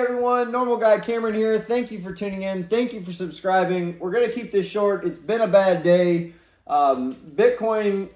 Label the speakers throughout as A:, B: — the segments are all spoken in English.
A: Everyone, Normal Guy Cameron here. Thank you for tuning in. Thank you for subscribing. We're going to keep this short. It's been a bad day. Bitcoin,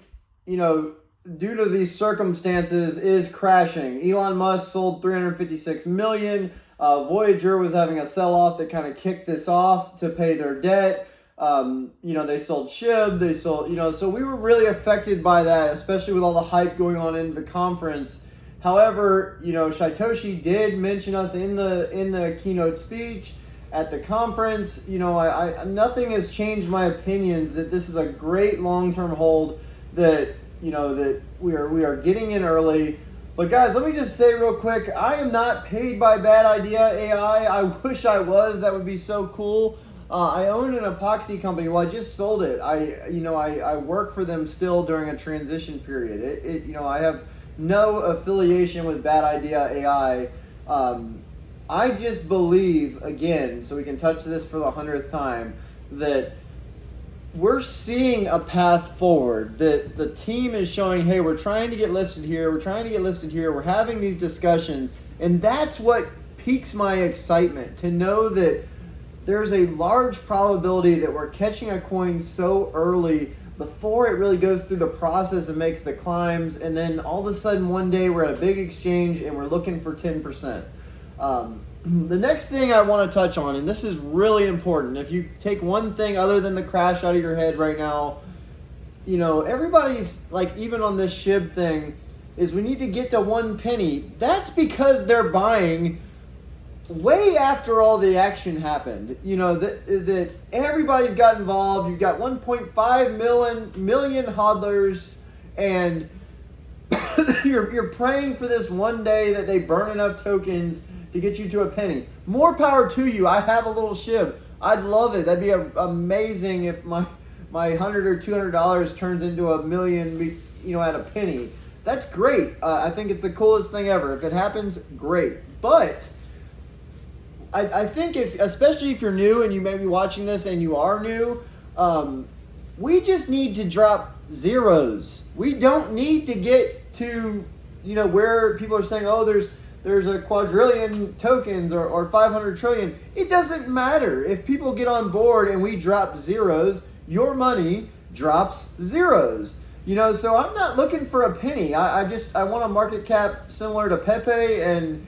A: due to these circumstances, is crashing. Elon Musk sold 356 million. Voyager was having a sell-off that kind of kicked this off to pay their debt. They sold SHIB. They sold, so we were really affected by that, especially with all the hype going on into the conference. However, Satoshi did mention us in the keynote speech at the conference. Nothing has changed my opinions that this is a great long-term hold, that we are getting in early. But guys, let me just say real quick, I am not paid by Bad Idea AI. I wish I was. That would be so cool. I own an epoxy company. Well, I just sold it. I work for them still during a transition period. I have no affiliation with Bad Idea AI. I just believe, again, so we can touch this for the 100th time, that we're seeing a path forward, that the team is showing, hey, we're trying to get listed here, we're having these discussions, and that's what piques my excitement, to know that there's a large probability that we're catching a coin so early before it really goes through the process and makes the climbs, and then all of a sudden one day we're at a big exchange and we're looking for 10%. The next thing I want to touch on, and this is really important, if you take one thing other than the crash out of your head right now, everybody's like, even on this SHIB thing, is we need to get to 1 penny. That's because they're buying way after all the action happened. That everybody's got involved. You've got 1.5 million hodlers, and you're praying for this one day that they burn enough tokens to get you to a penny. More power to you. I have a little SHIB. I'd love it. That'd be amazing if my $100 or $200 turns into $1 million, at a penny. That's great. I think it's the coolest thing ever. If it happens, great. But I think especially if you're new and you may be watching this and you are new, we just need to drop zeros. We don't need to get to, where people are saying, oh, there's a quadrillion tokens or 500 trillion. It doesn't matter. If people get on board and we drop zeros, your money drops zeros. So I'm not looking for a penny. I want a market cap similar to Pepe, and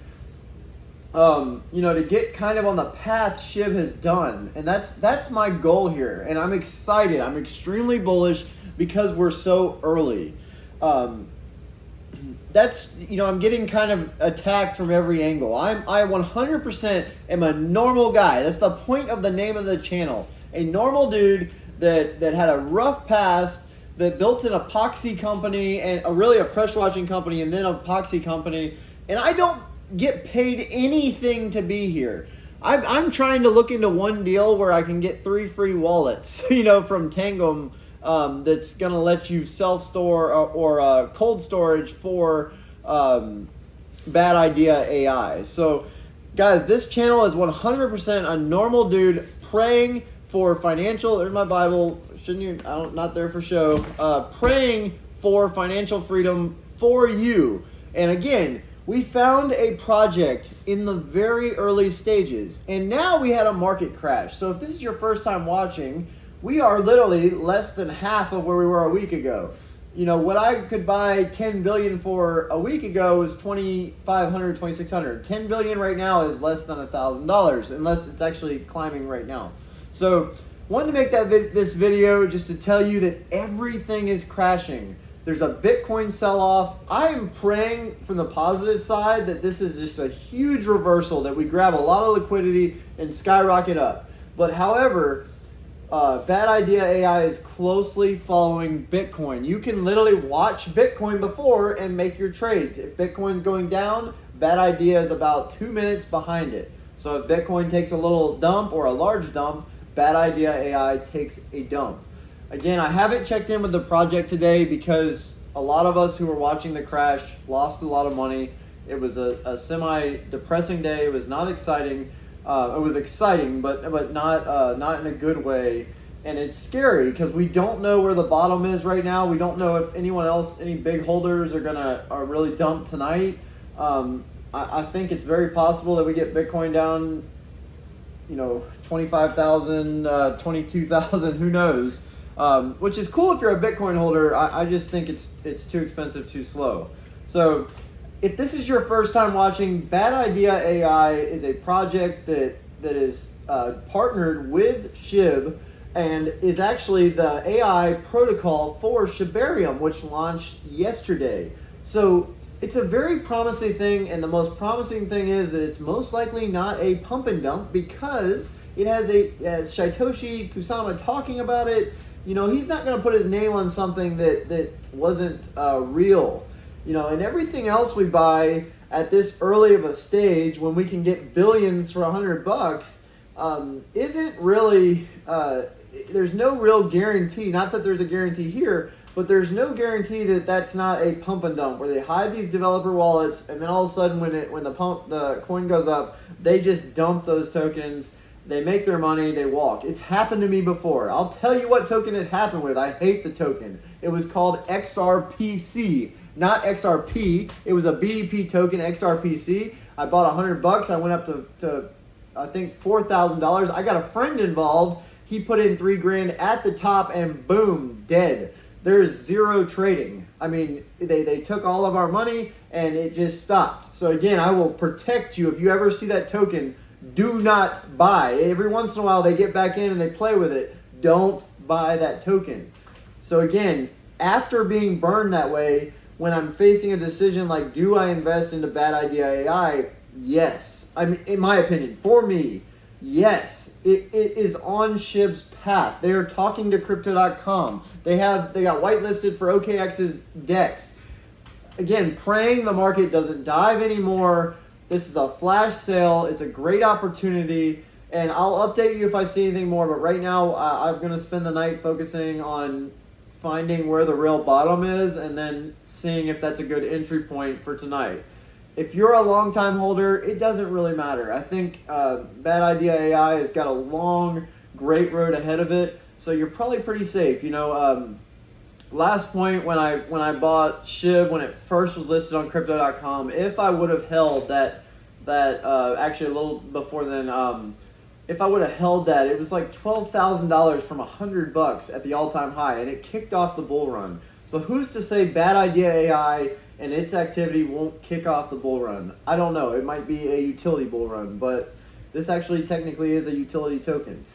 A: to get kind of on the path SHIB has done. And that's my goal here. And I'm excited. I'm extremely bullish because we're so early. I'm getting kind of attacked from every angle. I 100% am a normal guy. That's the point of the name of the channel. A normal dude that had a rough past, that built an epoxy company, and a pressure washing company, and then an epoxy company. And I don't get paid anything to be here. I'm trying to look into one deal where I can get 3 free wallets, from Tangum, that's going to let you self-store or cold storage for Bad Idea AI. So, guys, this channel is 100% a normal dude praying for financial, there's my Bible, not there for show, praying for financial freedom for you. And again, we found a project in the very early stages, and now we had a market crash. So if this is your first time watching, we are literally less than half of where we were a week ago. What I could buy 10 billion for a week ago was 2,500, 2,600. 10 billion right now is less than $1,000, unless it's actually climbing right now. So wanted to make this video just to tell you that everything is crashing. There's a Bitcoin sell-off. I am praying from the positive side that this is just a huge reversal, that we grab a lot of liquidity and skyrocket up. But however, Bad Idea AI is closely following Bitcoin. You can literally watch Bitcoin before and make your trades. If Bitcoin's going down, Bad Idea is about 2 minutes behind it. So if Bitcoin takes a little dump or a large dump, Bad Idea AI takes a dump. Again, I haven't checked in with the project today because a lot of us who were watching the crash lost a lot of money. It was a semi-depressing day. It was not exciting. It was exciting, but not in a good way. And it's scary because we don't know where the bottom is right now. We don't know if anyone else, any big holders are really dump tonight. I think it's very possible that we get Bitcoin down, 25,000, 22,000, who knows? Which is cool if you're a Bitcoin holder. I just think it's too expensive, too slow. So if this is your first time watching, Bad Idea AI is a project that is partnered with SHIB and is actually the AI protocol for Shibarium, which launched yesterday. So it's a very promising thing, and the most promising thing is that it's most likely not a pump and dump because it has as Satoshi Kusama talking about it, he's not going to put his name on something that wasn't real. And everything else we buy at this early of a stage when we can get billions for $100 isn't really, there's no real guarantee, not that there's a guarantee here, but there's no guarantee that that's not a pump and dump where they hide these developer wallets and then all of a sudden when the coin goes up, they just dump those tokens, they make their money, they walk. It's happened to me before. I'll tell you what token it happened with. I hate the token. It was called XRPC, not XRP. It was a BEP token, XRPC. I bought $100. I went up to I think $4,000. I got a friend involved. He put in $3,000 at the top and boom, dead. There's zero trading. I mean, they took all of our money and it just stopped. So again, I will protect you. If you ever see that token, do not buy. Every once in a while they get back in and they play with it. Don't buy that token. So again, after being burned that way, when I'm facing a decision like, do I invest into Bad Idea AI? Yes. I mean, in my opinion, for me, yes. It is on SHIB's path. They are talking to Crypto.com. They got whitelisted for OKX's DEX. Again, praying the market doesn't dive anymore. This is a flash sale. It's a great opportunity. And I'll update you if I see anything more. But right now, I'm going to spend the night focusing on finding where the real bottom is and then seeing if that's a good entry point for tonight. If you're a long-time holder, it doesn't really matter. I think Bad Idea AI has got a long, great road ahead of it, so you're probably pretty safe. Last point, when I bought SHIB, when it first was listed on Crypto.com, if I would have held that actually a little before then, if I would have held that, it was like $12,000 from $100 at the all-time high, and it kicked off the bull run. So who's to say Bad Idea AI and its activity won't kick off the bull run? I don't know. It might be a utility bull run, but this actually technically is a utility token.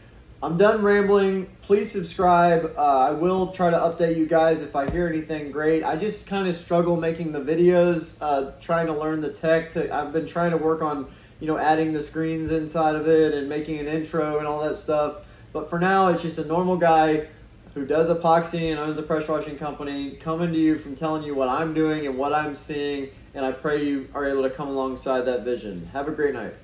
A: I'm done rambling. Please subscribe. I will try to update you guys if I hear anything great. I just kind of struggle making the videos, trying to learn the tech. I've been trying to work on, adding the screens inside of it and making an intro and all that stuff. But for now, it's just a normal guy who does epoxy and owns a pressure washing company, coming to you from telling you what I'm doing and what I'm seeing, and I pray you are able to come alongside that vision. Have a great night.